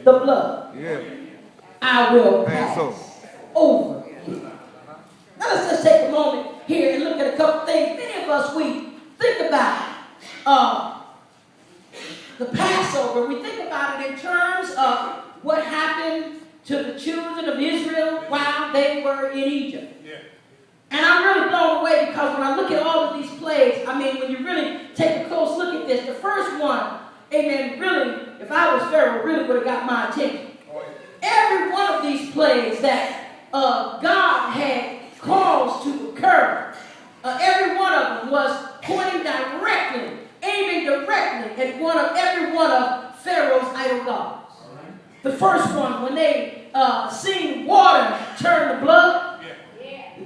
the blood, I will pass over you. Now let's just take a moment here and look at a couple things. Many of us, we think about the Passover. We think about it in terms of what happened to the children of Israel while they were in Egypt. And I'm really blown away because when I look at all of these plagues, I mean, when you really take a close look at this, the first one, amen, really, if I was Pharaoh, really would have got my attention. Every one of these plagues that God had caused to occur, every one of them was pointing directly, aiming directly at every one of Pharaoh's idol gods. The first one, when they seen water turn to blood,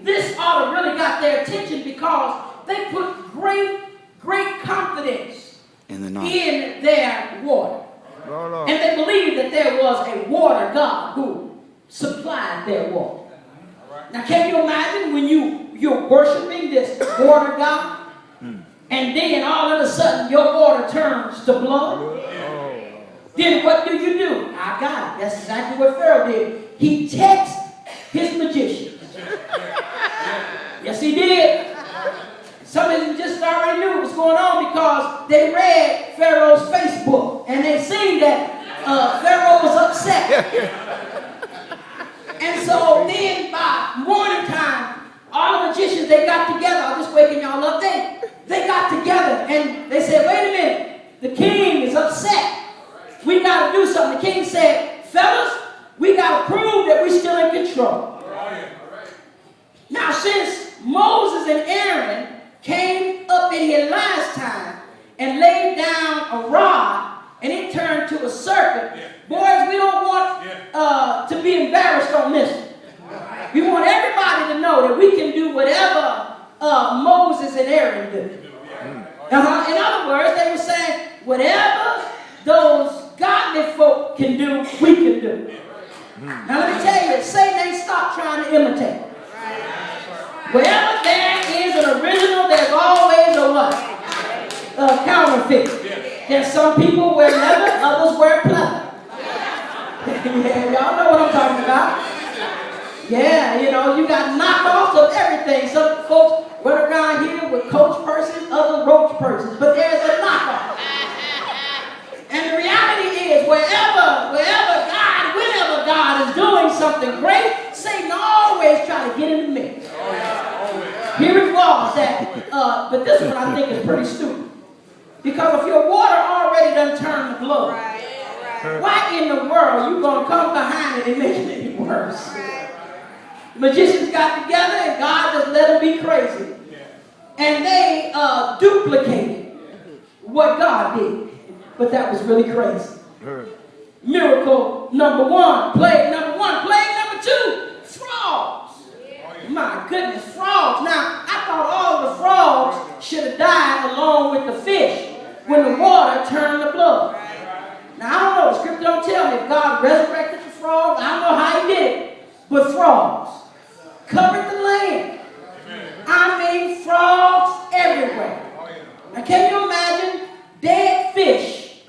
this ought to really got their attention because they put great confidence in their water. And they believed that there was a water god who supplied their water. Now, can you imagine when you're worshiping this water god, and then all of a sudden your water turns to blood? Then what do? I got it. That's exactly what Pharaoh did. He texted his magicians. Yes, he did. Some of them just already knew what was going on because they read Pharaoh's Facebook and they seen that Pharaoh was upset. And so then by morning time, all the magicians, they got together. I'm just waking y'all up. They got together and they said, wait a minute, the king is upset. We got to do something. The king said, fellas, we got to prove that we're still in control. Now, since Moses and Aaron came up in here last time and laid down a rod and it turned to a serpent, boys, we don't want to be embarrassed on this one. We want everybody to know that we can do whatever Moses and Aaron do. In other words, they were saying, whatever those godly folk can do, we can do. Now let me tell you, Satan ain't stopped trying to imitate. Wherever there is an original, there's always a what? A counterfeit. There's some people wear leather, others wear pleather. Yeah, y'all know what I'm talking about. Yeah, you got knockoffs of everything. Some folks run around here with coach purses, others roach purses, but there's a knockoff. And the reality is, whenever God is doing something great, Satan always try to get in the mix. Here it was that, but this one I think is pretty stupid. Because if your water already done turned to blood, why in the world you going to come behind it and make it any worse? The magicians got together and God just let them be crazy. And they duplicated what God did. But that was really crazy. Miracle number one. Plague number one. Plague number two. Frogs. My goodness, frogs. Now, I thought all the frogs should have died along with the fish when the water turned to blood. Now, I don't know. The scripture don't tell me if God resurrected the frogs. I don't know how he did it. But frogs covered the land. I mean, frogs everywhere. Now, can you imagine dead fish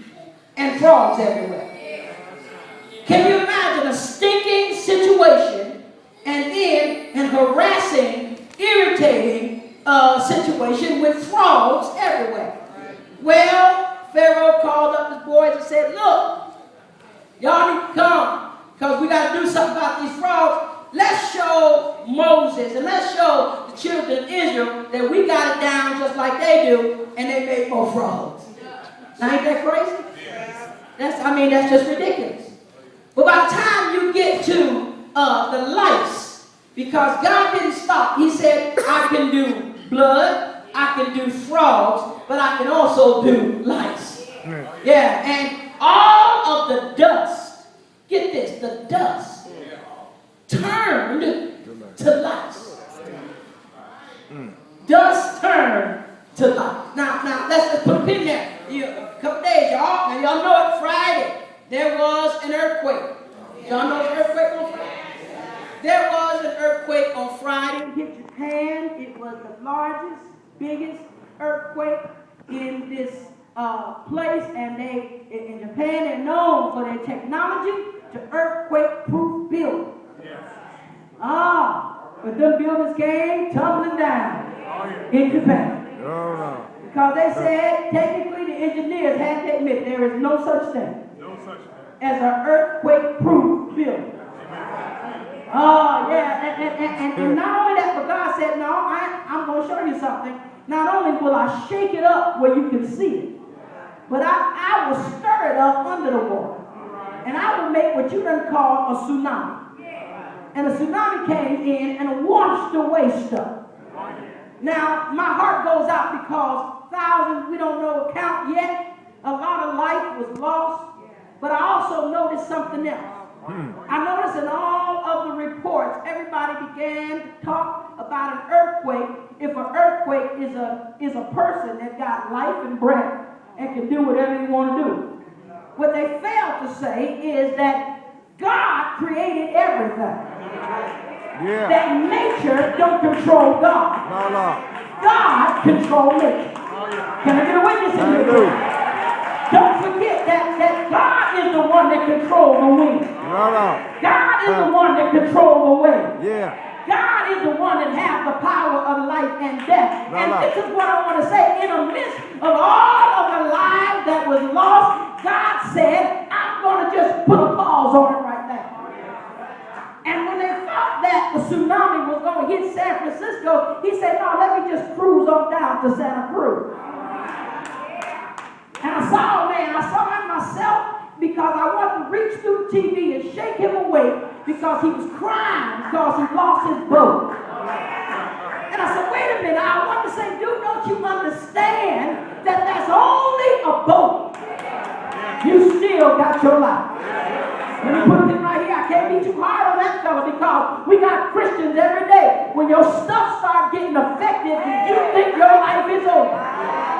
and frogs everywhere? Can you imagine a stinking situation and then an harassing, irritating situation with frogs everywhere? Well, Pharaoh called up his boys and said, look, y'all need to come because we got to do something about these frogs. Let's show Moses and let's show the children of Israel that we got it down just like they do, and they made more frogs. Now, ain't that crazy? That's just ridiculous. But by the time you get to the lice, because God didn't stop. He said, I can do blood, I can do frogs, but I can also do lice. Yeah, and all of the dust, get this, the dust turned to lice. Dust turned to lice. Now let's put a pin there. A couple days, y'all. Now y'all know it, Friday, there was an earthquake. Y'all know the earthquake on Friday? There was an earthquake on Friday. It hit Japan. It was the largest, biggest earthquake in this place, and in Japan, they're known for their technology to earthquake-proof buildings. Yes. But them buildings came tumbling down in Japan. Because they said, technically, the engineers had to admit there is no such thing as an earthquake-proof building. Oh, yeah, and not only that, but God said, no, I'm going to show you something. Not only will I shake it up where you can see it, but I will stir it up under the water. And I will make what you done call a tsunami. And a tsunami came in and washed away stuff. Now, my heart goes out because thousands, we don't know a count yet. A lot of life was lost. But I also noticed something else. I noticed in all of the reports, everybody began to talk about an earthquake. If an earthquake is a person that got life and breath and can do whatever you want to do. What they failed to say is that God created everything. Yeah. That nature don't control God. No. God controls nature. Can I get a witness in here? Don't forget that God is the one that controls the wind. God is the one that controls the wind. Yeah. God is the one that has the power of life and death. And this is what I want to say. In the midst of all of the lives that was lost, God said, I'm going to just put a pause on it right now. And when they thought that the tsunami was going to hit San Francisco, he said, no, let me just cruise on down to Santa Cruz. And I saw him myself because I wanted to reach through the TV and shake him awake because he was crying because he lost his boat. And I said, wait a minute, I want to say, dude, don't you understand that that's only a boat? You still got your life. Let me put it right here. I can't be too hard on that fella because we got Christians every day. When your stuff starts getting affected, you think your life is over.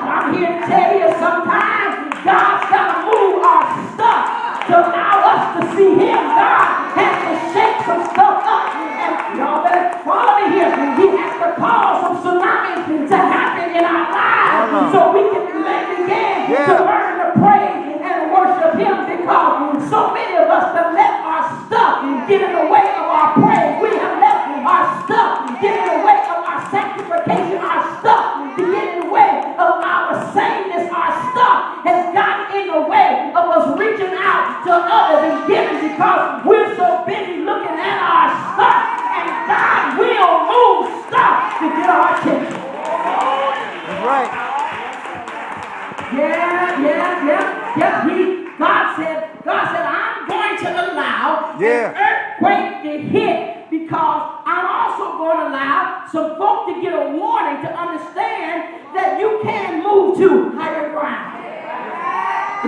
I'm here to tell you sometimes God's got to move our stuff to allow us to see Him. God has to shake some stuff up. And y'all better follow me here. He has to cause some tsunamis to happen in our lives so we can begin to learn to pray and worship Him, because so many of us have let our stuff get in the way of our praise. We have let our stuff get in the way of our sanctification, our stuff to get in the way of our sameness. Our stuff has gotten in the way of us reaching out to others and giving because we're so busy looking at our stuff. And God will move stuff to get our attention. That's right. God said, I'm going to allow an earthquake to hit because I'm also going to allow some folk to get a warning to understand that you can move to